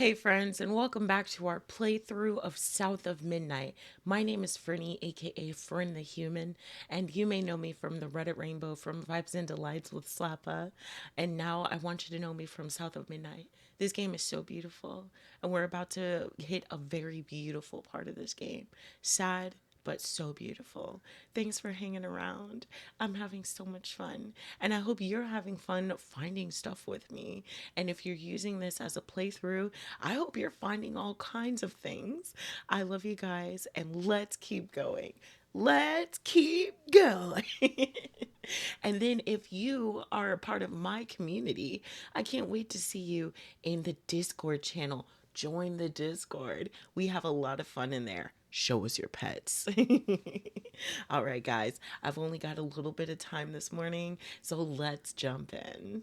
Hey friends, and welcome back to our playthrough of South of Midnight. My name is Frinny, aka Frin the Human, and you may know me from the Reddit Rainbow from Vibes and Delights with Slappa. And now I want you to know me from South of Midnight. This game is so beautiful, and we're about to hit a very beautiful part of this game. Sad, but so beautiful. Thanks for hanging around. I'm having so much fun, and I hope you're having fun finding stuff with me. And if you're using this as a playthrough, I hope you're finding all kinds of things. I love you guys, and let's keep going. Let's keep going. And then, if you are a part of my community, I can't wait to see you in the Discord channel. Join the Discord. We have a lot of fun in there. Show us your pets. All right, guys, I've only got a little bit of time this morning, so let's jump in.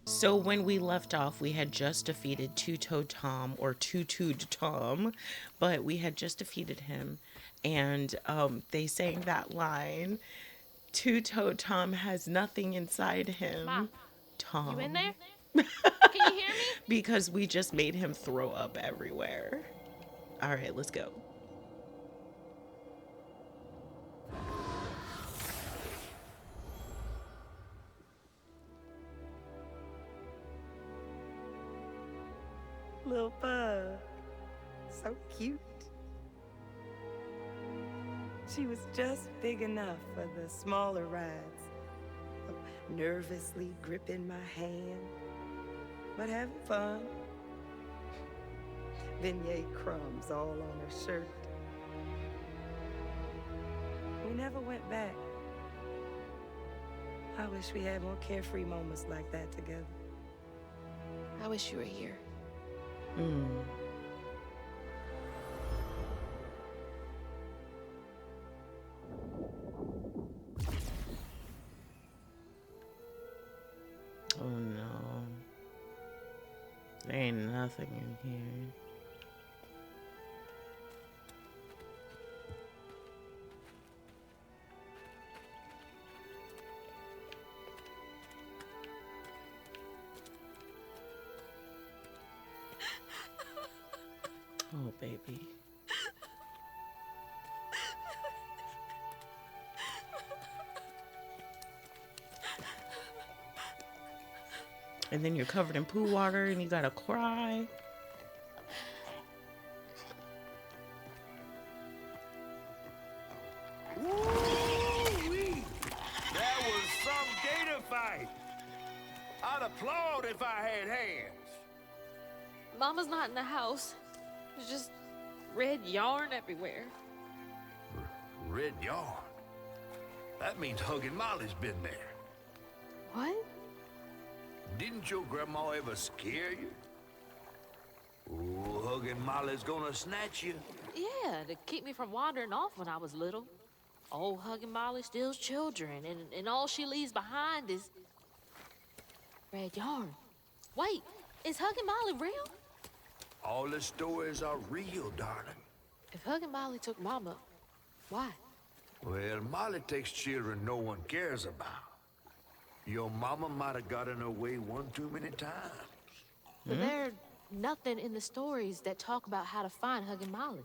So when we left off, we had just defeated Two-Toe Tom, or Two-Toed Tom, but we had just defeated him, and they sang that line, Two-Toe Tom has nothing inside Mom, him, you in Tom, there? Can you hear me? because we just made him throw up everywhere. All right, let's go. Little bug. So cute. She was just big enough for the smaller rides. Nervously gripping my hand, but having fun. Vignette crumbs all on her shirt. We never went back. I wish we had more carefree moments like that together. I wish you were here. Mm. Oh no. There ain't nothing in here. Oh, baby. And then you're covered in poo water and you gotta cry. Woo-wee! That was some gator fight. I'd applaud if I had hands. Mama's not in the house. There's just red yarn everywhere. Red yarn. That means Huggin' Molly's been there. What? Didn't your grandma ever scare you? Oh, Huggin' Molly's gonna snatch you. Yeah, to keep me from wandering off when I was little. Old Huggin' Molly steals children, and all she leaves behind is red yarn. Wait, is Huggin' Molly real? All the stories are real, darling. If Huggin' Molly took Mama, why? Well, Molly takes children no one cares about. Your mama might have gotten away one too many times. But there's nothing in the stories that talk about how to find Huggin' Molly.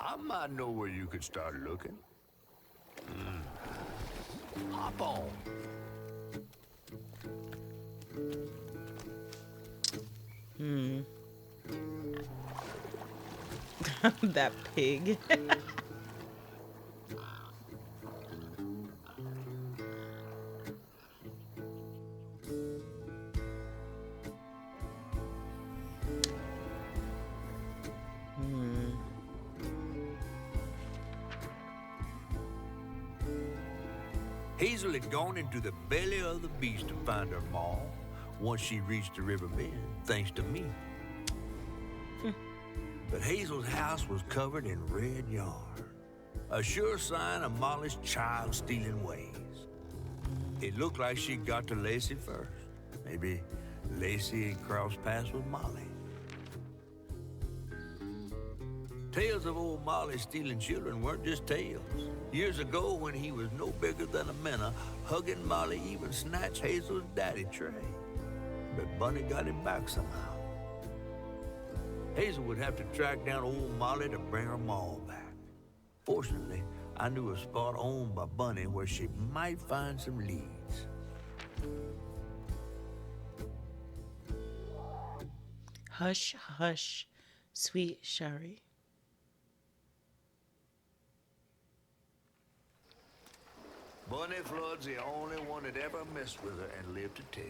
I might know where you could start looking. Hop on. That pig. Hazel had gone into the belly of the beast to find her maw once she reached the river bend, thanks to me. But Hazel's house was covered in red yarn, a sure sign of Molly's child-stealing ways. It looked like she got to Lacey first. Maybe Lacey had crossed paths with Molly. Tales of old Molly stealing children weren't just tales. Years ago, when he was no bigger than a minnow, Huggin' Molly even snatched Hazel's daddy, Trey. but Bunny got him back somehow. Hazel would have to track down old Molly to bring her ma back. Fortunately, I knew a spot owned by Bunny where she might find some leads. Hush, hush, sweet Sherry. Bunny Flood's the only one that ever messed with her and lived to tell.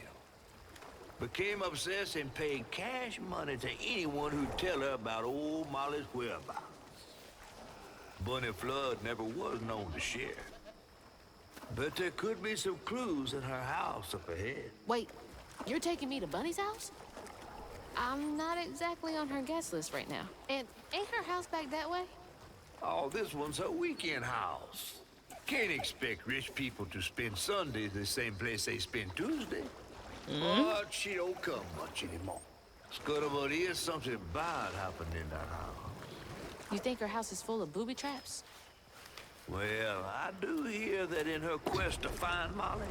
Became obsessed and paid cash money to anyone who'd tell her about old Molly's whereabouts. Bunny Flood never was known to share. But there could be some clues in her house up ahead. Wait, you're taking me to Bunny's house? I'm not exactly on her guest list right now. And ain't her house back that way? Oh, this one's her weekend house. Can't expect rich people to spend Sundays the same place they spend Tuesday. But she don't come much anymore. Scuttlebutt is something bad happened in that house. You think her house is full of booby traps? Well, I do hear that in her quest to find Molly,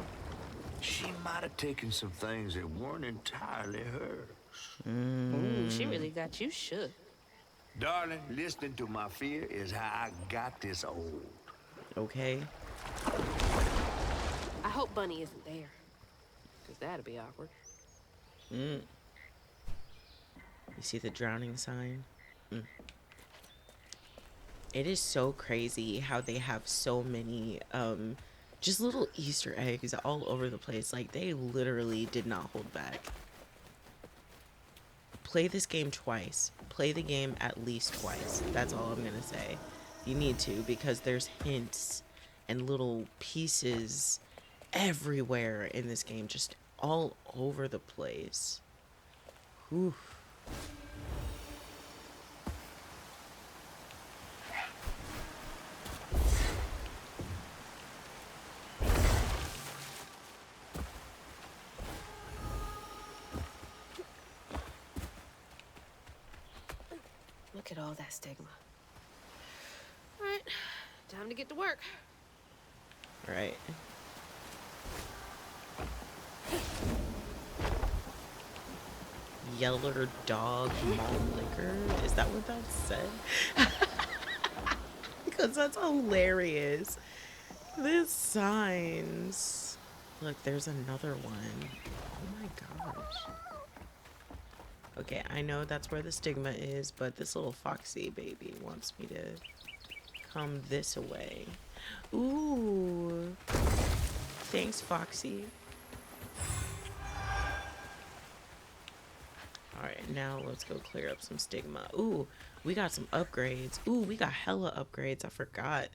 she might have taken some things that weren't entirely hers. Ooh, she really got you shook. Darling, listening to my fear is how I got this old. Okay. I hope Bunny isn't there. Because that'd be awkward. You see the drowning sign? It is so crazy how they have so many just little Easter eggs all over the place. Like, they literally did not hold back. Play this game twice. Play the game at least twice. That's all I'm gonna say. You need to, because there's hints and little pieces everywhere in this game, just all over the place. Whew. Look at all that stigma. All right, time to get to work. Right. Yeller dog malt liquor. Is that what that said? Because that's hilarious. This signs. Look, there's another one. Oh my gosh. Okay, I know that's where the stigma is, but this little foxy baby wants me to come this way. Ooh. Thanks, Foxy. Alright, now let's go clear up some stigma. Ooh, we got some upgrades. Ooh, we got hella upgrades. I forgot.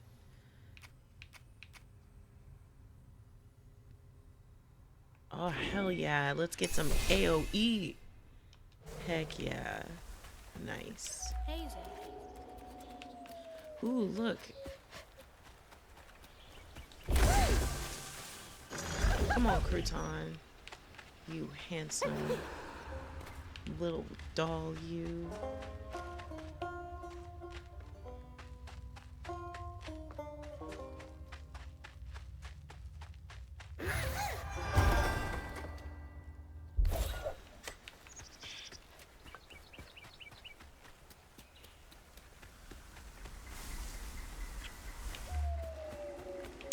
Oh, hell yeah. Let's get some AoE. Heck yeah. Nice. Ooh, look. Come on, Crouton. You handsome little doll, you.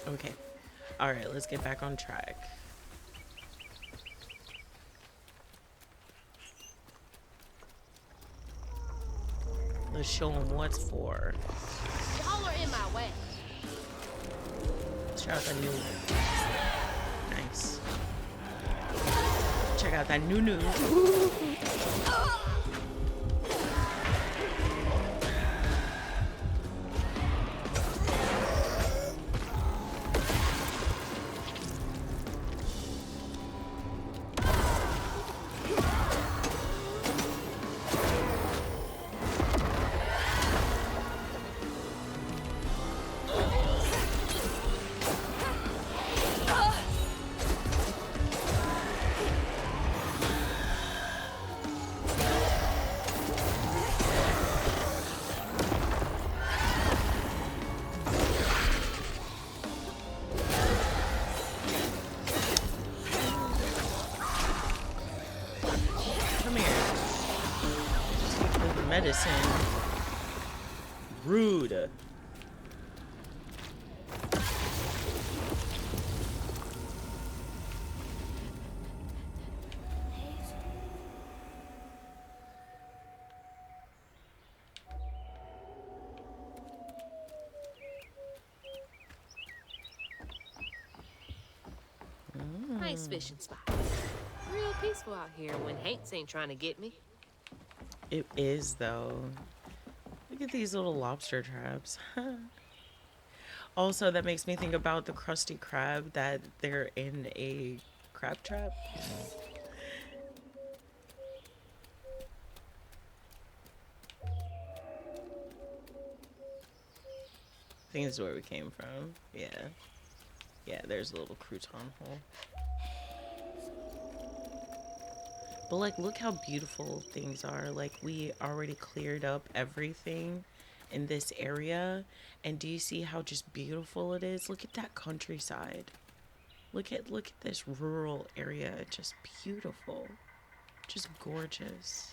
Okay. All right, let's get back on track. Let's show them what's for. Y'all are in my way. Check out that new nice. Check out that new. medicine. Rude. Nice fishing spot. Real peaceful out here when Hanks ain't trying to get me. It is, though. Look at these little lobster traps. Also, that makes me think about the Krusty Krab, that they're in a crab trap. I think this is where we came from. Yeah. Yeah, there's a little crouton hole. But, like, look how beautiful things are. Like, we already cleared up everything in this area. And do you see how just beautiful it is? Look at that countryside. Look at this rural area. Just beautiful. Just gorgeous.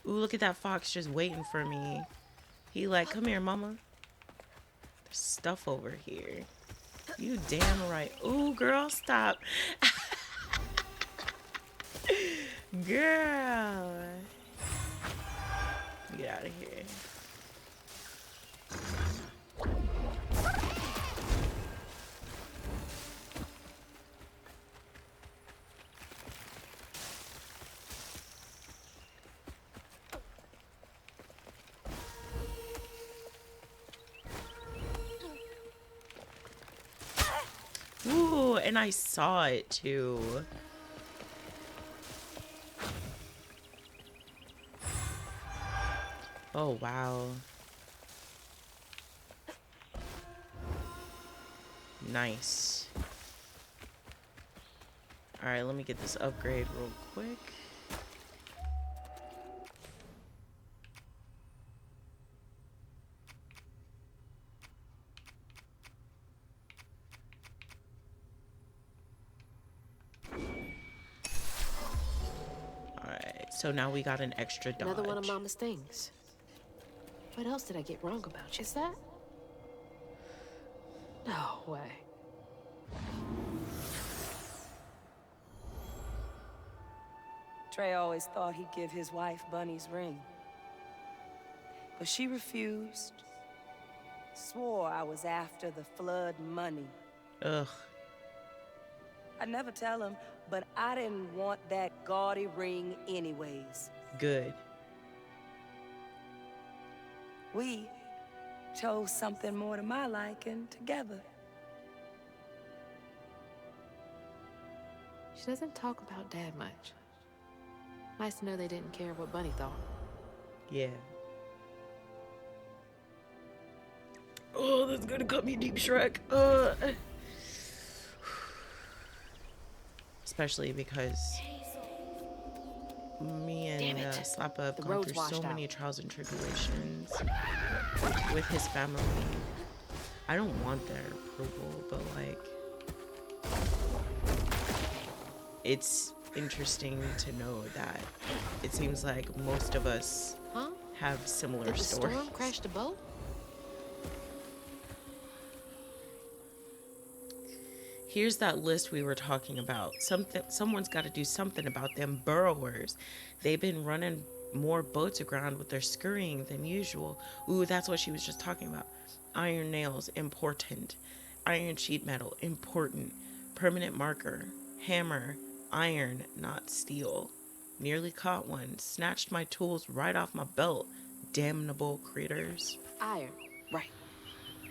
Ooh, look at that fox just waiting for me. He like, come here, mama. There's stuff over here. You damn right. Ooh, girl, stop. Girl. Get out of here. Ooh, and I saw it too. Oh, wow. Nice. Alright, let me get this upgrade real quick. Alright, so now we got an extra dodge. Another one of Mama's things. What else did I get wrong about? Just that? No way. Trey always thought he'd give his wife Bunny's ring. But she refused. Swore I was after the flood money. Ugh. I'd never tell him, but I didn't want that gaudy ring anyways. Good. We chose something more to my liking together. She doesn't talk about Dad much. Nice to know they didn't care what Bunny thought. Yeah. Oh, that's gonna cut me deep, Shrek. Especially because me and Slappa have The gone road's through so washed many out. trials and tribulations with his family. I don't want their approval, but like, it's interesting to know that it seems like most of us Huh? have similar Did the stories. storm crash the boat? Here's that list we were talking about. Someone's got to do something about them burrowers. They've been running more boats aground with their scurrying than usual. Ooh, that's what she was just talking about. Iron nails, important. Iron sheet metal, important. Permanent marker, hammer, iron, not steel. Nearly caught one. Snatched my tools right off my belt. Damnable critters. Iron. Right.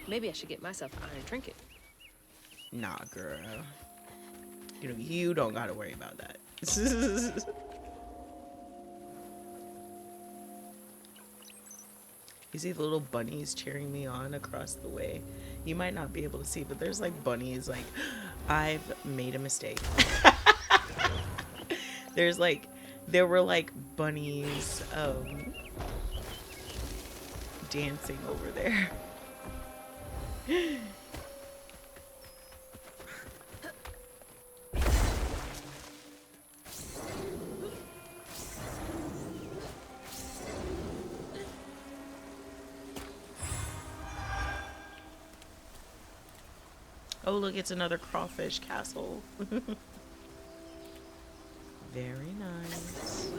Maybe I should get myself an iron trinket. Nah, girl. You know, you don't gotta worry about that. You see the little bunnies cheering me on across the way? You might not be able to see, but there's like bunnies like, I've made a mistake. There were like bunnies dancing over there. Oh, look, it's another crawfish castle. Very nice.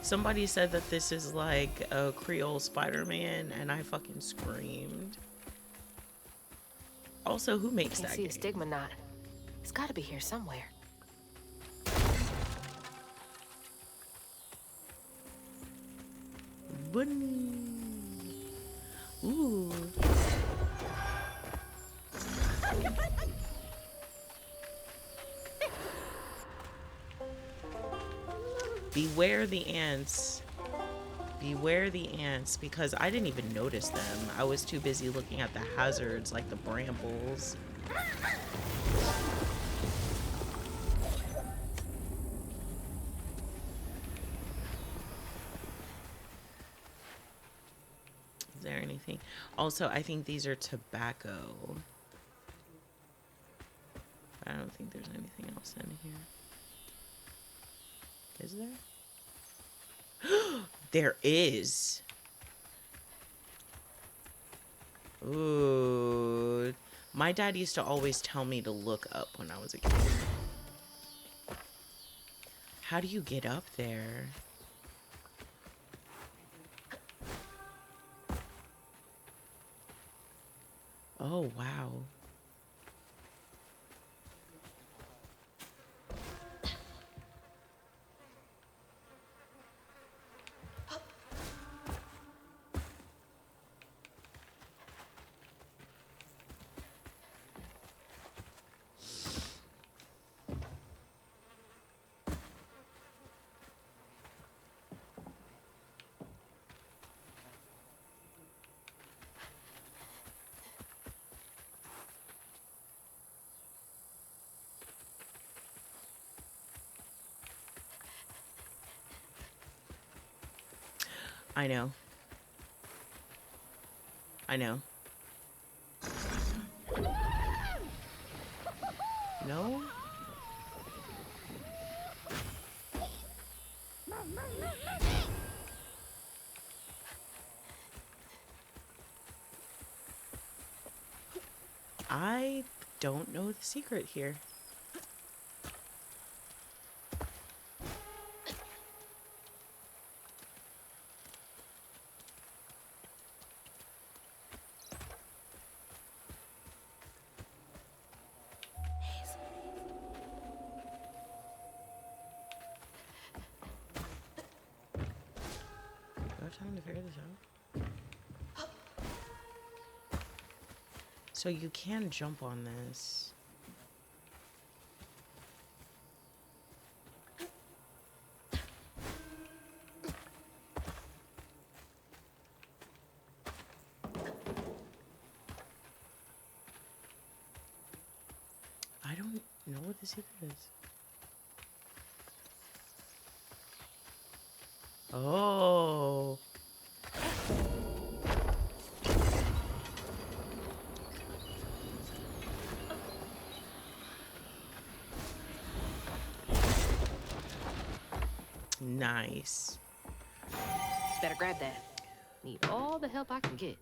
Somebody said that this is like a Creole Spider-Man, and I fucking screamed. Also, who makes Can't that see game? a stigma knot. It's got to be here somewhere. Bunny. Ooh. Beware the ants. Beware the ants, because I didn't even notice them. I was too busy looking at the hazards like the brambles. Is there anything? Also, I think these are tobacco. I don't think there's anything else in here. Is there? There is. Ooh. My dad used to always tell me to look up when I was a kid. How do you get up there? Oh, wow. I know. I know. No? I don't know the secret here. Do I have time to figure this out? So you can jump on this. I don't know what the secret is. Oh. Nice. Better grab that. Need all the help I can get.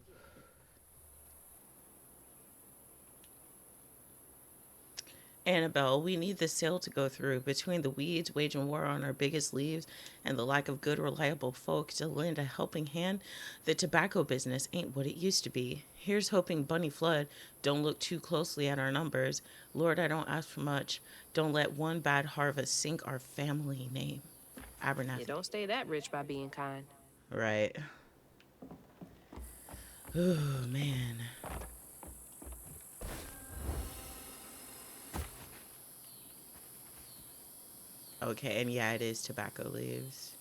Annabelle, we need the sale to go through. Between the weeds waging war on our biggest leaves and the lack of good, reliable folk to lend a helping hand, the tobacco business ain't what it used to be. Here's hoping Bunny Flood don't look too closely at our numbers. Lord, I don't ask for much. Don't let one bad harvest sink our family name. Abernathy. You don't stay that rich by being kind. Right. Oh, man. Okay, and yeah, it is tobacco leaves.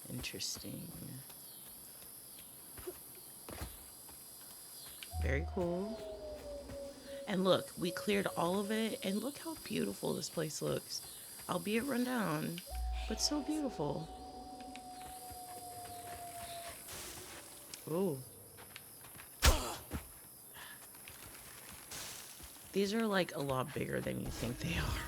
Interesting. Very cool. And look, we cleared all of it, and look how beautiful this place looks. Albeit run down, but so beautiful. Ooh. These are like a lot bigger than you think they are.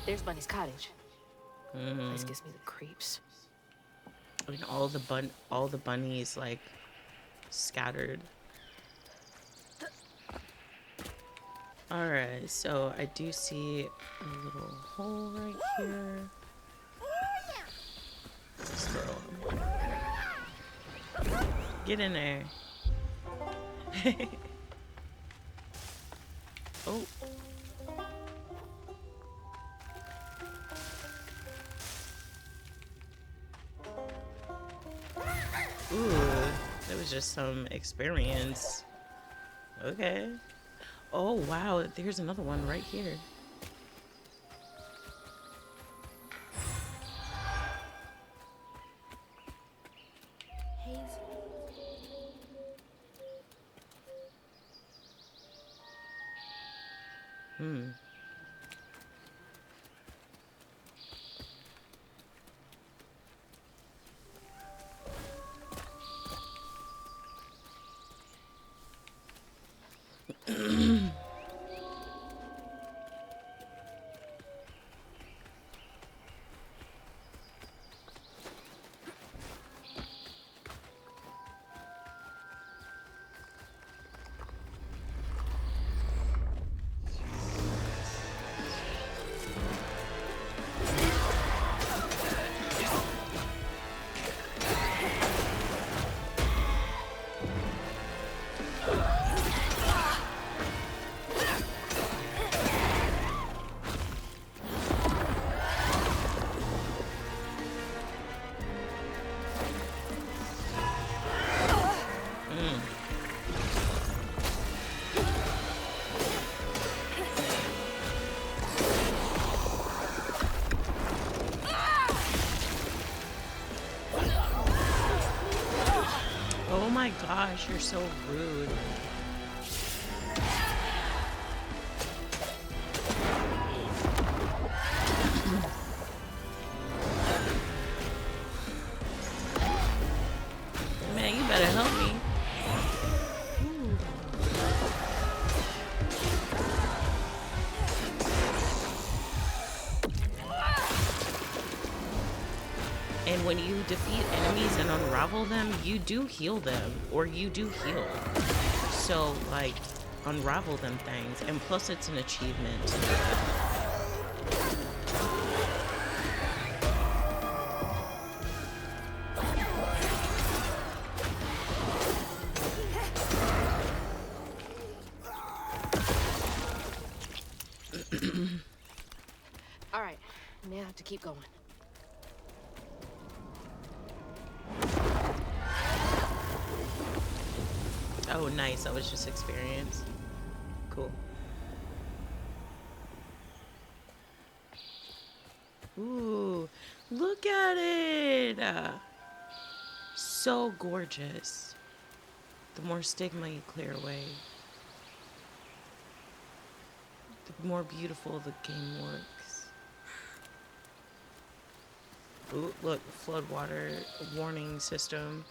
There's Bunny's cottage. This gives me the creeps. I mean, all the bunnies like scattered. All right, so I do see a little hole right here. Let's throw him. Get in there. Oh. Ooh, that was just some experience. Okay. Oh, wow. There's another one right here. Hmm. Oh my gosh, you're so rude. Man, you better help me. And when you defeat enemies and unravel them, you do heal them, or you do heal. So, like, unravel them things, and plus it's an achievement. All right, now to keep going. Oh, nice. That was just experience. Cool. Ooh, look at it. So gorgeous. The more stigma you clear away, the more beautiful the game looks. Ooh, look, floodwater warning system.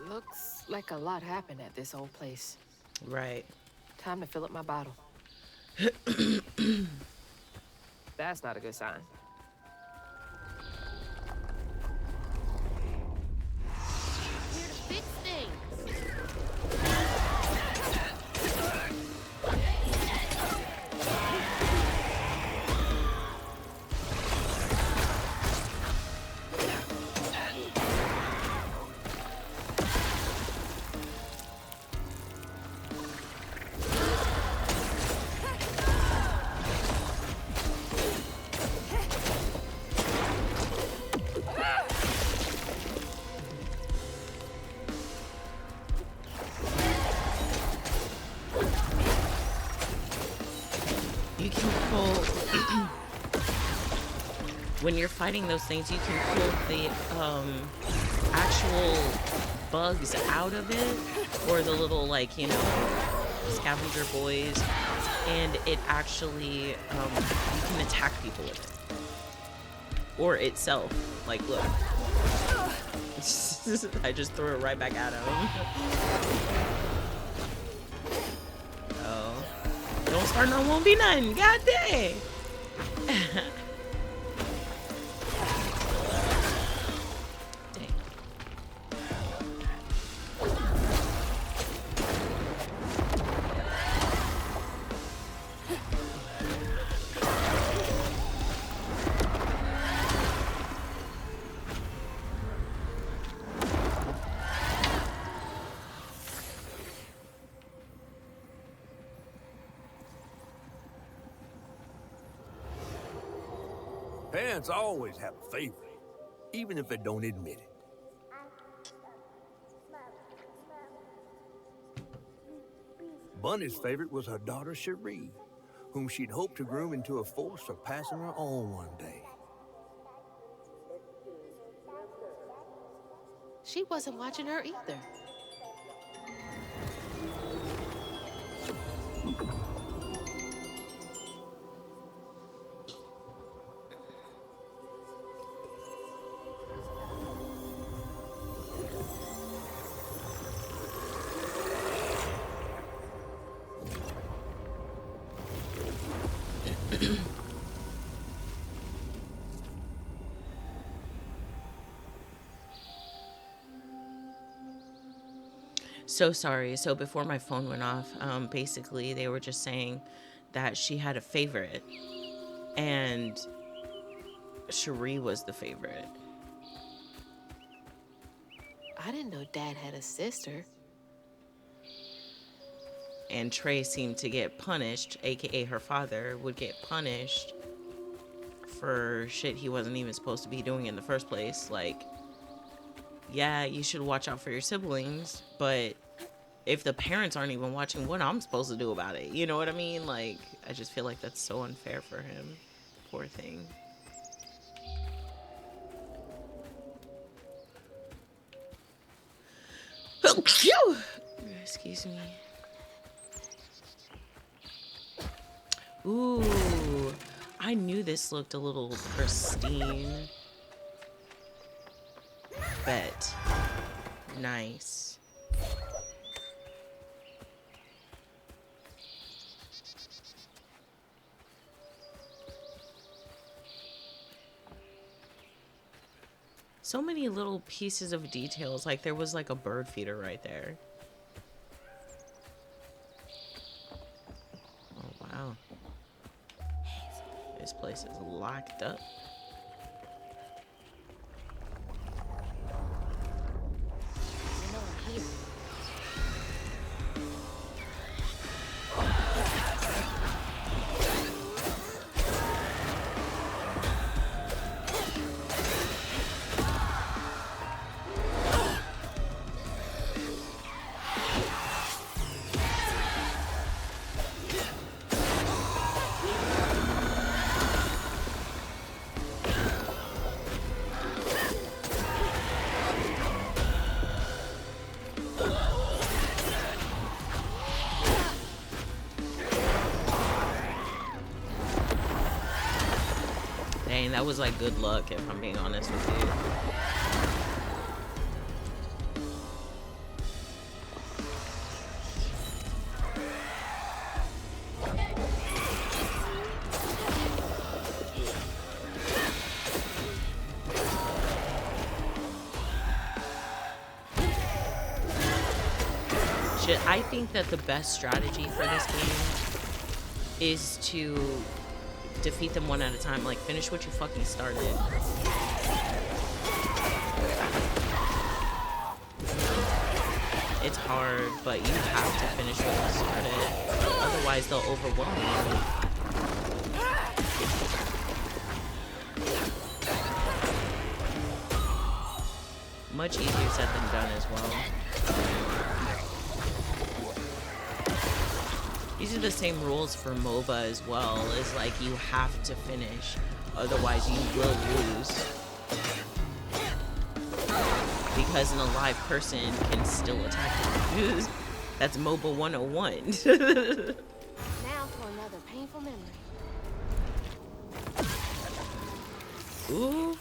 Looks like a lot happened at this old place. Right. Time to fill up my bottle. That's not a good sign. Here to fix things. You can pull when you're fighting those things, you can pull the actual bugs out of it, or the little, like, you know, scavenger boys, and it actually, you can attack people with it. Or itself. Like, look. I just threw it right back at him. Oh. Don't start no won't be nothing. God dang. Dang. Parents always have a favorite, even if they don't admit it. Bunny's favorite was her daughter Cherie, whom she'd hoped to groom into a force surpassing her own one day. She wasn't watching her either. So sorry. So before my phone went off, basically they were just saying that she had a favorite, and Cherie was the favorite. I didn't know Dad had a sister. And Trey seemed to get punished, aka her father would get punished for shit he wasn't even supposed to be doing in the first place. Like, yeah, you should watch out for your siblings, but if the parents aren't even watching, what I'm supposed to do about it? You know what I mean? Like, I just feel like that's so unfair for him. Poor thing. Excuse me. Ooh, I knew this looked a little pristine. Bet. Nice. So many little pieces of details. Like there was like a bird feeder right there. Oh, wow. This place is locked up. Dang, that was like good luck, if I'm being honest with you. I think that the best strategy for this game is to defeat them one at a time. Like, finish what you fucking started. It's hard, but you have to finish what you started. Otherwise, they'll overwhelm you. Much easier said than done as well. These are the same rules for MOBA as well. It's like you have to finish, otherwise you will lose. because an alive person can still attack you. That's MOBA 101. Now for another painful memory. Ooh.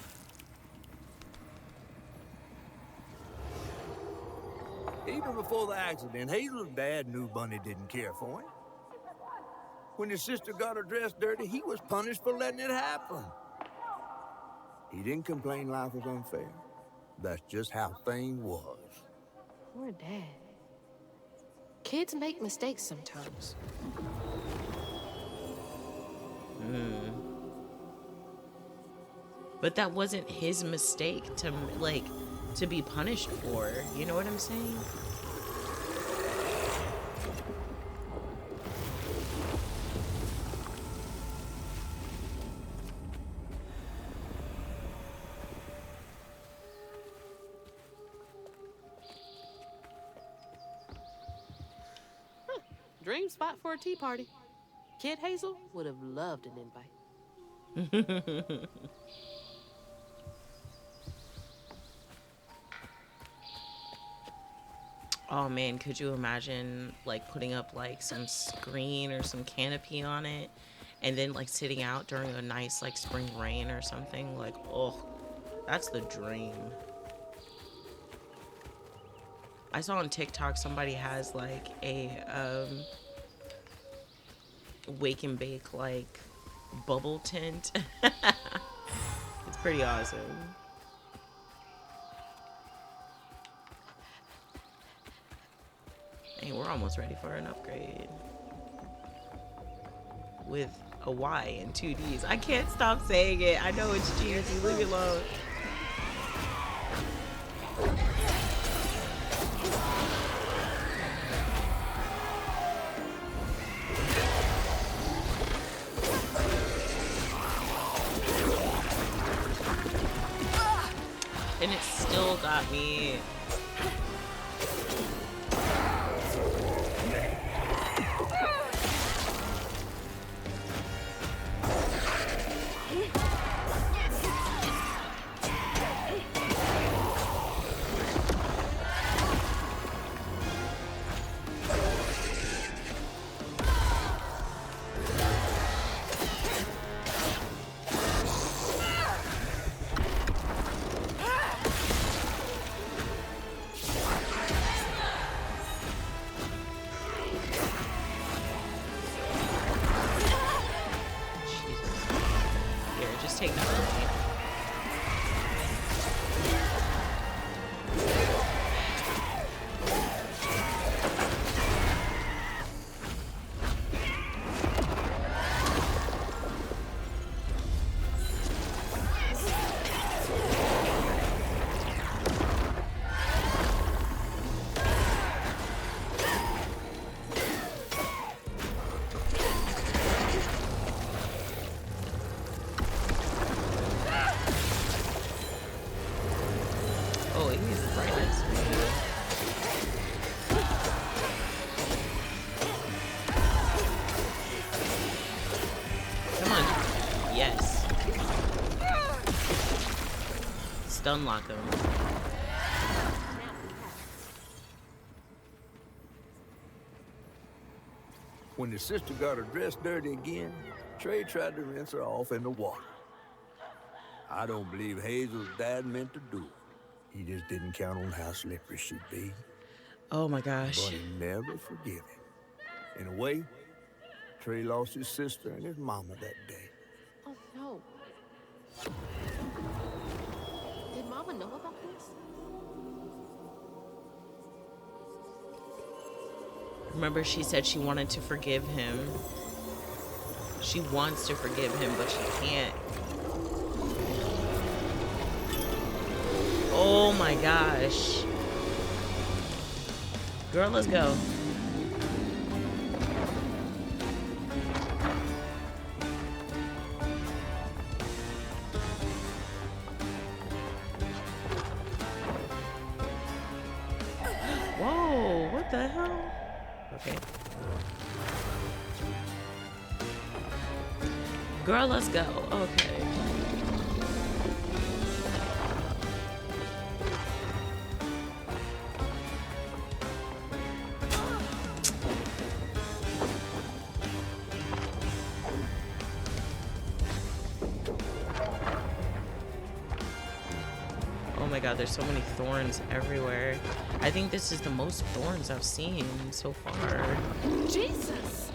Even before the accident, Hazel's dad knew Bunny didn't care for him. When his sister got her dress dirty, he was punished for letting it happen. He didn't complain life was unfair. That's just how things was. Poor Dad. Kids make mistakes sometimes. But that wasn't his mistake to, like, to be punished for. You know what I'm saying? Dream spot for a tea party. Kid Hazel would have loved an invite. Oh man, could you imagine like putting up like some screen or some canopy on it and then like sitting out during a nice like spring rain or something? Like, oh, that's the dream. I saw on TikTok somebody has like a wake and bake like bubble tent. It's pretty awesome. Hey, we're almost ready for an upgrade with a Y and 2 Ds. I can't stop saying it. I know it's cheesy. Leave me alone. And it still got me. Take that with me. Unlock him. When his sister got her dress dirty again, Trey tried to rinse her off in the water. I don't believe Hazel's dad meant to do it. He just didn't count on how slippery she'd be. Oh my gosh. But he never forgive him. In a way, Trey lost his sister and his mama that day. Oh no. Did Mama know about this? Remember, she said she wanted to forgive him. She wants to forgive him, but she can't. Oh my gosh. Girl, let's go. Whoa, what the hell? Okay. Girl, let's go. Okay. god, there's so many thorns everywhere. I think this is the most thorns I've seen so far. Jesus!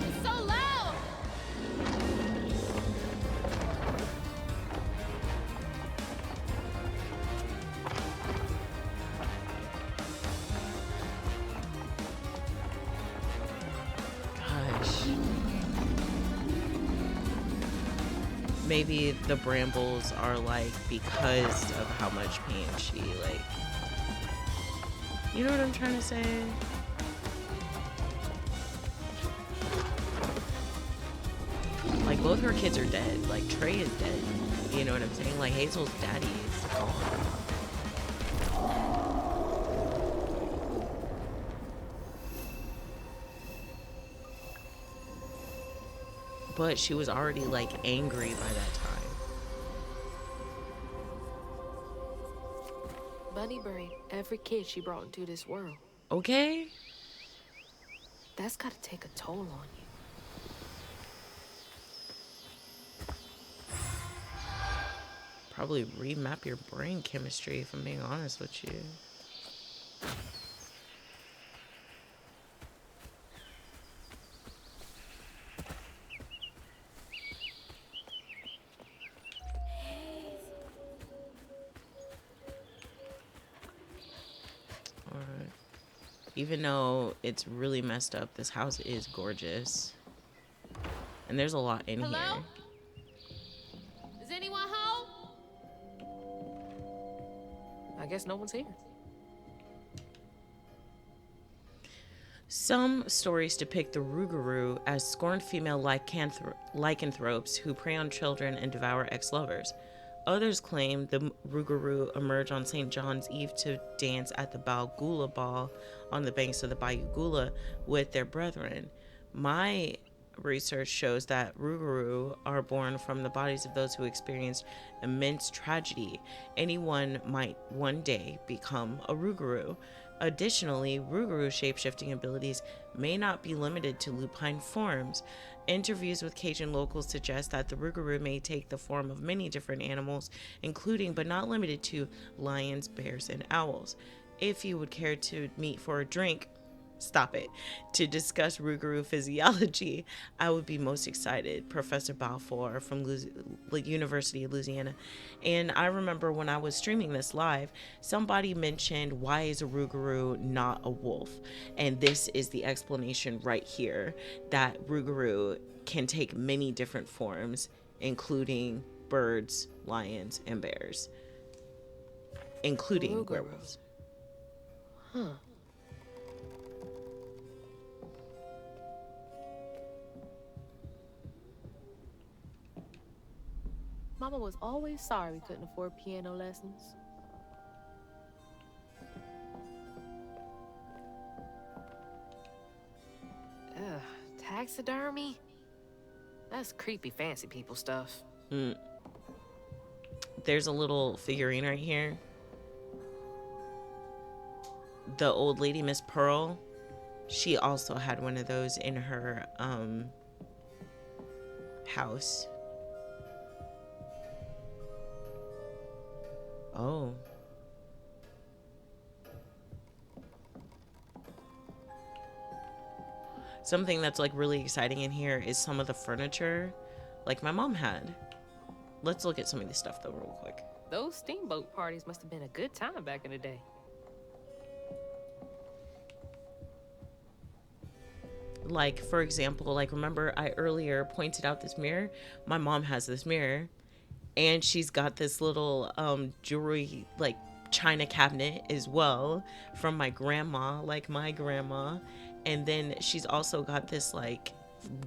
It's so loud! Gosh. Maybe the brambles are like because of how much pain she like. You know what I'm trying to say? Like both her kids are dead. Like Trey is dead. You know what I'm saying? Like Hazel's daddy is gone. But she was already like angry by that time. Bunny buried every kid she brought into this world. Okay? That's gotta take a toll on you. Probably remap your brain chemistry, if I'm being honest with you. Alright. Even though it's really messed up, this house is gorgeous. And there's a lot in Hello? here. Is anyone home? I guess no one's here. Some stories depict the Rougarou as scorned female lycanthropes who prey on children and devour ex-lovers. Others claim the Rougarou emerge on St. John's Eve to dance at the Bal Gula Ball on the banks of the Bayou Gula with their brethren. My research shows that Rougarou are born from the bodies of those who experienced immense tragedy. Anyone might one day become a Rougarou. Additionally, Rougarou shape-shifting abilities may not be limited to lupine forms. Interviews with Cajun locals suggest that the Rougarou may take the form of many different animals, including but not limited to lions, bears, and owls. If you would care to meet for a drink, stop it, to discuss Rougarou physiology, I would be most excited. Professor Balfour from University of Louisiana. And I remember when I was streaming this live, somebody mentioned, why is a Rougarou not a wolf? And this is the explanation right here, that Rougarou can take many different forms, including birds, lions, and bears, including Rougarou. werewolves. Huh. Mama was always sorry we couldn't afford piano lessons. Ugh, taxidermy? That's creepy fancy people stuff. There's a little figurine right here. The old lady, Miss Pearl, she also had one of those in her house. Oh. Something that's like really exciting in here is some of the furniture like my mom had. Let's look at some of this stuff though real quick. Those steamboat parties must have been a good time back in the day. Like, for example, like, remember I earlier pointed out this mirror? My mom has this mirror, and she's got this little jewelry, like, china cabinet as well from my grandma, like my grandma. And then she's also got this, like,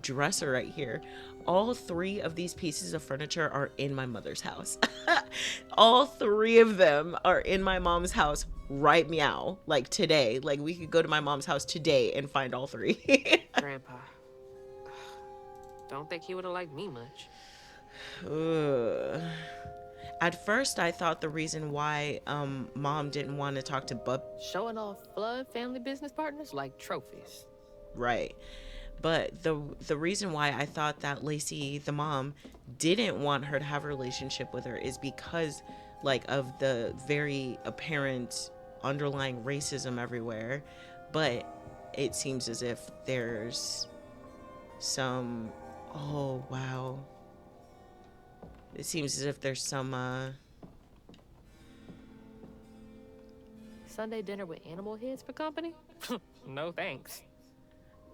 dresser right here. All three of these pieces of furniture are in my mother's house. All three of them are in my mom's house, right meow, like today. Like we could go to my mom's house today and find all three. Grandpa. Don't think he would have liked me much. Ugh. At first, I thought the reason why mom didn't want to talk to Bub, Showing off blood family business partners like trophies. right? But the reason why I thought that Lacey, the mom, didn't want her to have a relationship with her is because, like, of the very apparent underlying racism everywhere. But it seems as if there's some. Oh wow. It seems as if there's some Sunday dinner with animal heads for company? No thanks.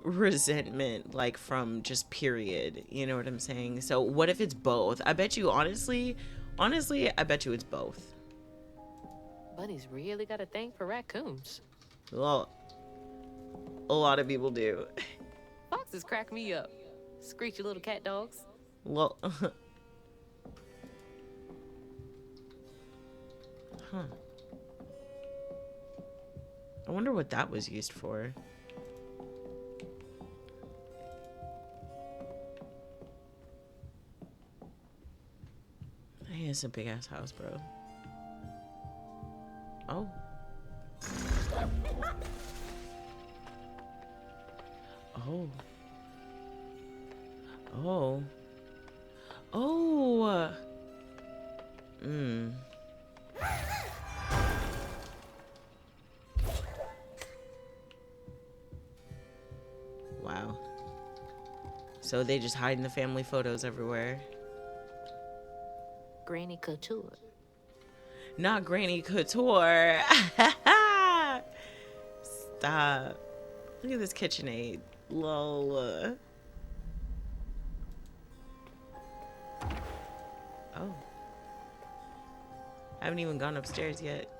resentment, like from just period. You know what I'm saying? So what if it's both? I bet you honestly, I bet you it's both. Bunny's really got a thing for raccoons. Well, a lot of people do. Foxes crack me up. Screechy little cat dogs. Well, huh. I wonder what that was used for. Hey, it's a big ass house, bro. Oh. Oh. Oh. Oh. Wow. So they just hiding the family photos everywhere. Granny Couture. Not Granny Couture. Stop. Look at this KitchenAid. Lol. Oh. I haven't even gone upstairs yet.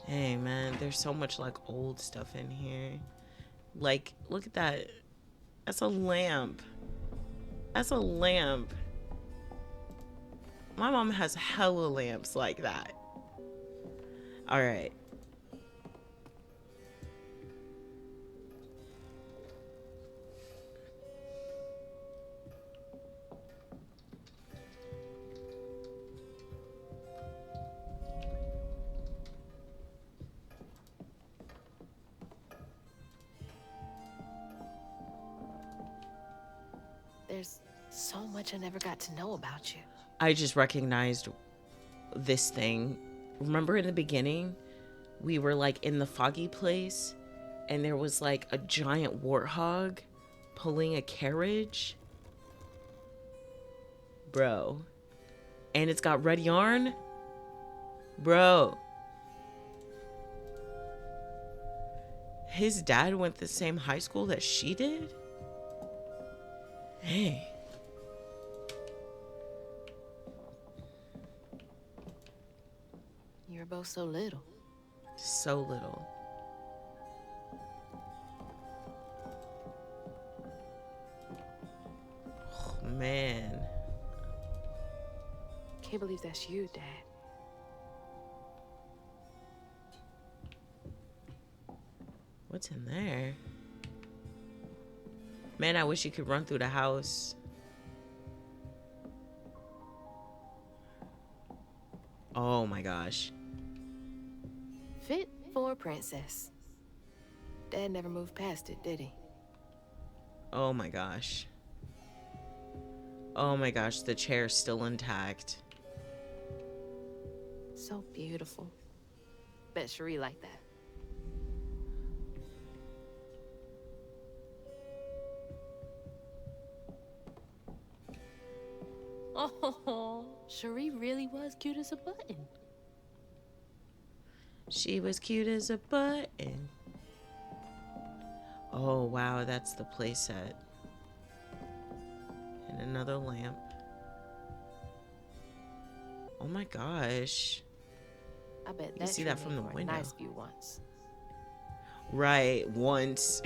Hey man, there's so much like old stuff in here. Like, look at that. That's a lamp. That's a lamp. My mom has hella lamps like that. All right. There's so much I never got to know about you. I just recognized this thing. Remember in the beginning, we were like in the foggy place and there was like a giant warthog pulling a carriage? Bro. And it's got red yarn? Bro. His dad went to the same high school that she did? Hey. You were both so little. So little. Oh, man. Can't believe that's you, Dad. What's in there? Man, I wish you could run through the house. Oh my gosh. Fit for a princess. Dad never moved past it, did he? Oh my gosh. Oh my gosh, the chair's still intact. So beautiful. Bet Cherie liked that. Oh, Cherie really was cute as a button. She was cute as a button. Oh wow, that's the playset. And another lamp. Oh my gosh. I bet You that see that tree from the made for a window. nice view once. Right, once.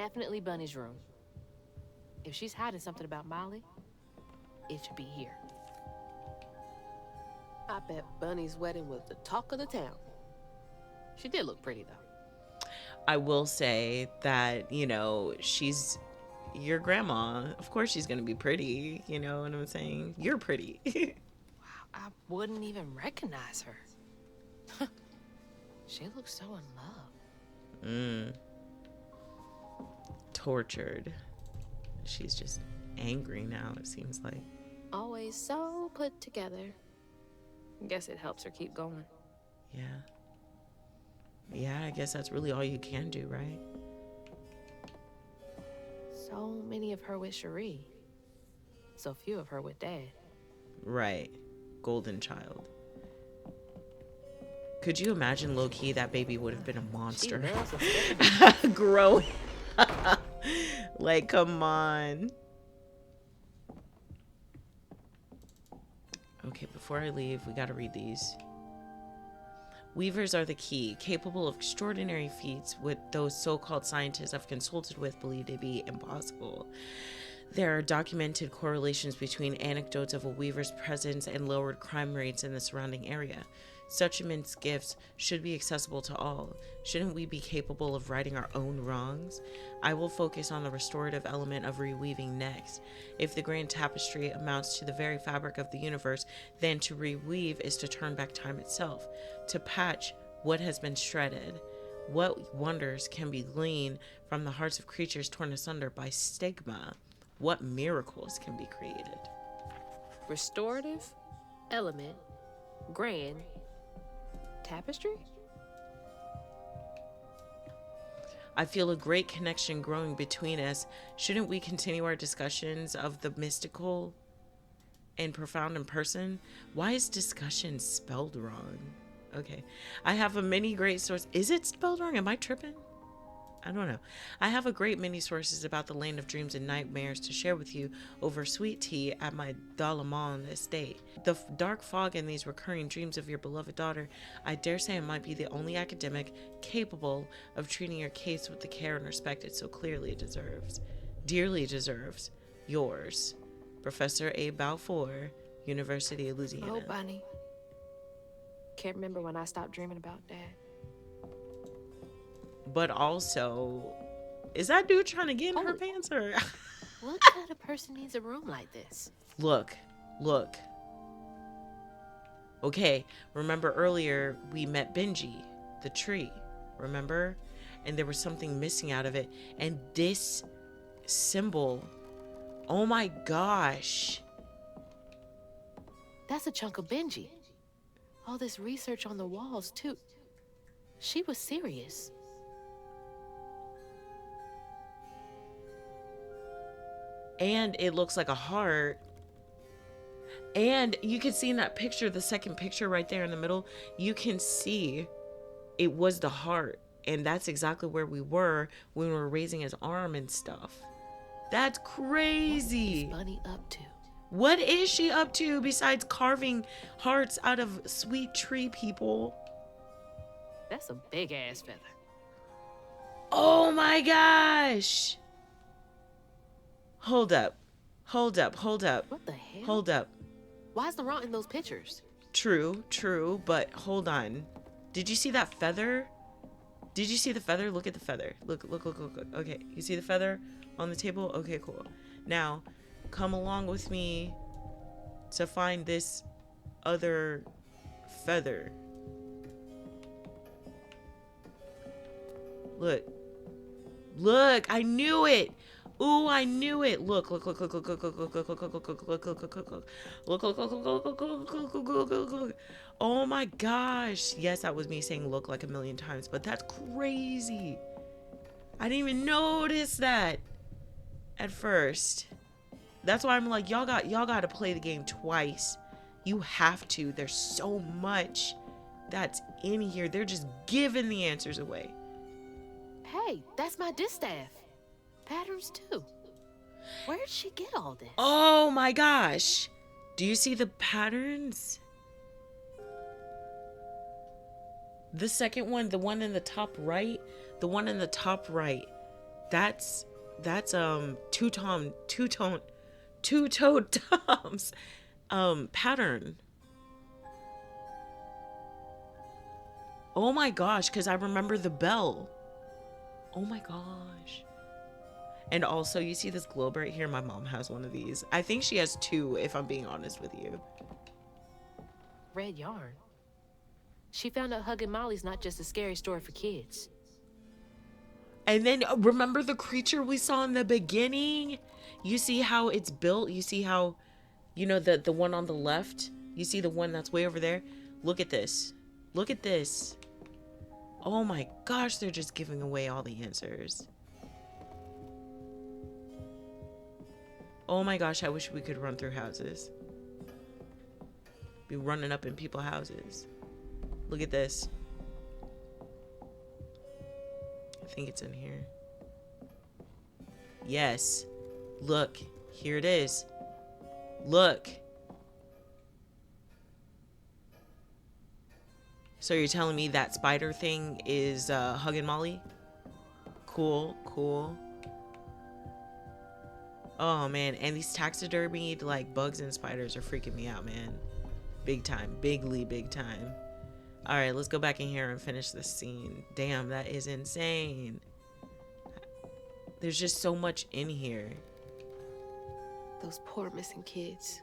definitely Bunny's room. If she's hiding something about Molly, it should be here. I bet Bunny's wedding was the talk of the town. She did look pretty, though. I will say that, you know, she's your grandma. Of course she's going to be pretty. You know what I'm saying? You're pretty. I wouldn't even recognize her. She looks so in love. Tortured. She's just angry now, it seems like. Always so put together. Guess it helps her keep going. Yeah. Yeah, I guess that's really all you can do, right? So many of her with Cherie. So few of her with Dad. Right. Golden child. Could you imagine, low-key, that baby would have been a monster. She loves a stick. Growing. Like, come on. Okay, before I leave, we gotta read these. Weavers are the key, capable of extraordinary feats which those so-called scientists I've consulted with believe to be impossible. There are documented correlations between anecdotes of a weaver's presence and lowered crime rates in the surrounding area. Such immense gifts should be accessible to all. Shouldn't we be capable of righting our own wrongs? I will focus on the restorative element of reweaving next. If the grand tapestry amounts to the very fabric of the universe, then to reweave is to turn back time itself, to patch what has been shredded. What wonders can be gleaned from the hearts of creatures torn asunder by stigma? What miracles can be created? Restorative, element, grand, tapestry? I feel a great connection growing between us. Shouldn't we continue our discussions of the mystical and profound in person? Why is discussion spelled wrong? Okay. I have a many great source. Is it spelled wrong? Am I tripping? I don't know. I have a great many sources about the land of dreams and nightmares to share with you over sweet tea at my Dalamon estate. The dark fog in these recurring dreams of your beloved daughter, I dare say I might be the only academic capable of treating your case with the care and respect it so clearly deserves. Dearly deserves. Yours, Professor A. Balfour, University of Louisiana. Oh, Bunny. Can't remember when I stopped dreaming about Dad. But also, is that dude trying to get in her pants or? What kind of person needs a room like this? Look. Okay, remember earlier we met Benji, the tree, remember? And there was something missing out of it. And this symbol, oh my gosh. That's a chunk of Benji. All this research on the walls, too. She was serious. And it looks like a heart. And you can see in that picture, the second picture right there in the middle, you can see it was the heart. And that's exactly where we were when we were raising his arm and stuff. That's crazy. What is Bunny up to? What is she up to besides carving hearts out of sweet tree people? That's a big ass feather. Oh my gosh. Hold up. What the hell? Hold up. Why's Laurent in those pictures? True, but hold on. Did you see that feather? Did you see the feather? Look at the feather. Look. Okay, you see the feather on the table? Okay, cool. Now, come along with me to find this other feather. Look, I knew it. Ooh, I knew it. Look. Oh my gosh. Yes, that was me saying look like a million times, but that's crazy. I didn't even notice that at first. That's why I'm like, y'all got to play the game twice. You have to. There's so much that's in here. They're just giving the answers away. Hey, that's my distaff. Patterns too. Where'd she get all this? Oh my gosh. Do you see the patterns? The second one, the one in the top right, That's two-toed Tom's pattern. Oh my gosh, because I remember the bell. Oh my gosh. And also, you see this globe right here? My mom has one of these. I think she has two, if I'm being honest with you. Red yarn. She found out Huggin' Molly's not just a scary story for kids. And then remember the creature we saw in the beginning? You see how it's built? You see how, you know, the one on the left? You see the one that's way over there? Look at this. Look at this. Oh my gosh, they're just giving away all the answers. Oh my gosh, I wish we could run through houses. Be running up in people's houses. Look at this. I think it's in here. Yes. Look. Here it is. Look. So you're telling me that spider thing is Huggin' Molly? Cool, cool. Oh man, and these taxidermied like bugs and spiders are freaking me out, man. Big time, big time. All right, let's go back in here and finish this scene. Damn, that is insane. There's just so much in here. Those poor missing kids.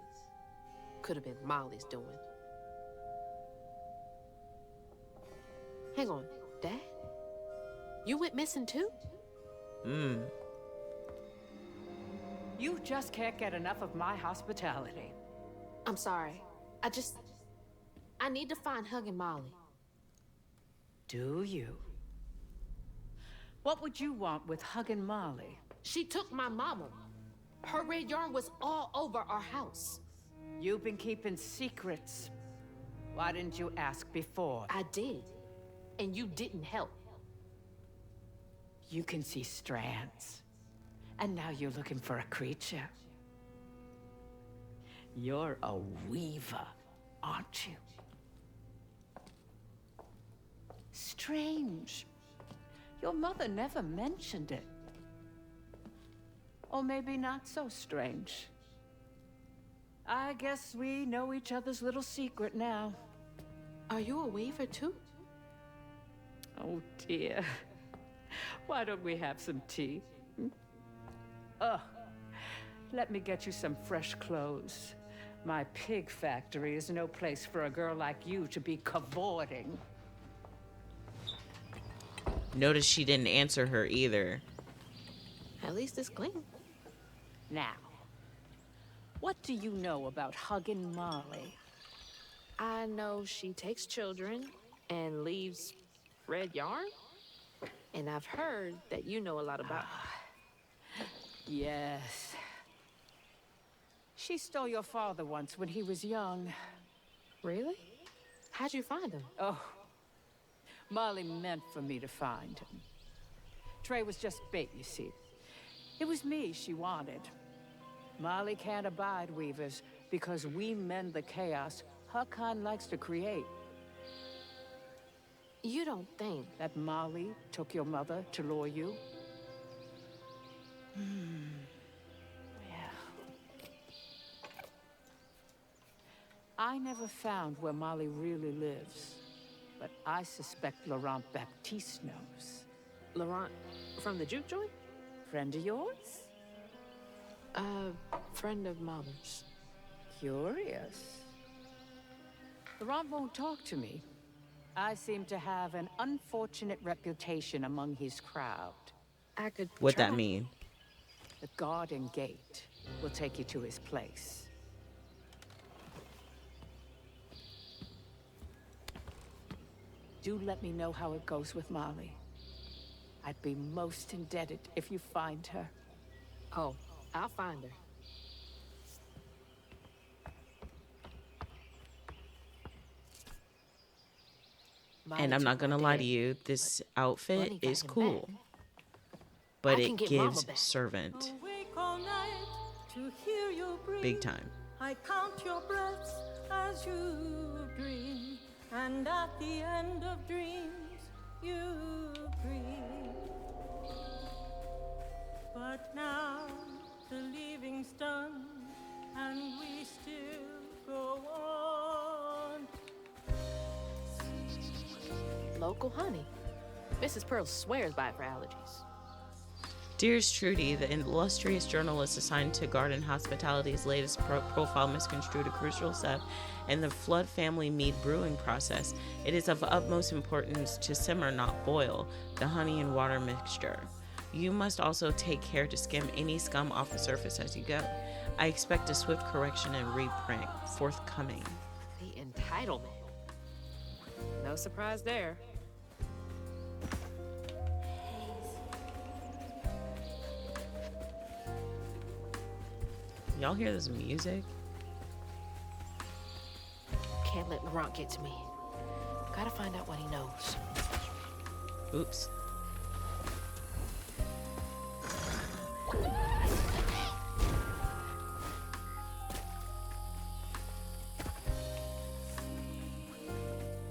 Could have been Molly's doing. Hang on, Dad? You went missing too? You just can't get enough of my hospitality. I'm sorry. I need to find Huggin' Molly. Do you? What would you want with Huggin' Molly? She took my mama. Her red yarn was all over our house. You've been keeping secrets. Why didn't you ask before? I did. And you didn't help. You can see strands. And now you're looking for a creature. You're a weaver, aren't you? Strange. Your mother never mentioned it. Or maybe not so strange. I guess we know each other's little secret now. Are you a weaver too? Oh dear. Why don't we have some tea? Let me get you some fresh clothes. My pig factory is no place for a girl like you to be cavorting. Notice she didn't answer her either. At least it's clean. Now, what do you know about Huggin' Molly? I know she takes children and leaves red yarn. And I've heard that you know a lot about her. Yes. She stole your father once when he was young. Really? How'd you find him? Oh, Molly meant for me to find him. Trey was just bait, you see. It was me she wanted. Molly can't abide weavers because we mend the chaos her kind likes to create. You don't think That Molly took your mother to lure you? Yeah. I never found where Molly really lives, but I suspect Laurent Baptiste knows. Laurent from the juke joint? Friend of yours? Friend of Mama's. Curious. Laurent won't talk to me. I seem to have an unfortunate reputation among his crowd. I could What try. that mean? The garden gate will take you to his place. Do let me know how it goes with Molly. I'd be most indebted if you find her. Oh, I'll find her. And I'm not gonna lie to you, this outfit Bunny got is him cool. back. But I can it get Mama gives back. servant. Awake all night to hear you breathe. Big time. I count your breaths as you dream, and at the end of dreams you breathe. But now the leaving's done, and we still go on. Local honey. Mrs. Pearl swears by it for allergies. Dearest Trudy, the illustrious journalist assigned to Garden Hospitality's latest profile misconstrued a crucial step in the Flood family mead brewing process. It is of utmost importance to simmer, not boil, the honey and water mixture. You must also take care to skim any scum off the surface as you go. I expect a swift correction and reprint forthcoming. The entitlement. No surprise there. Y'all hear this music? Can't let Laurent get to me. Gotta find out what he knows. Oops.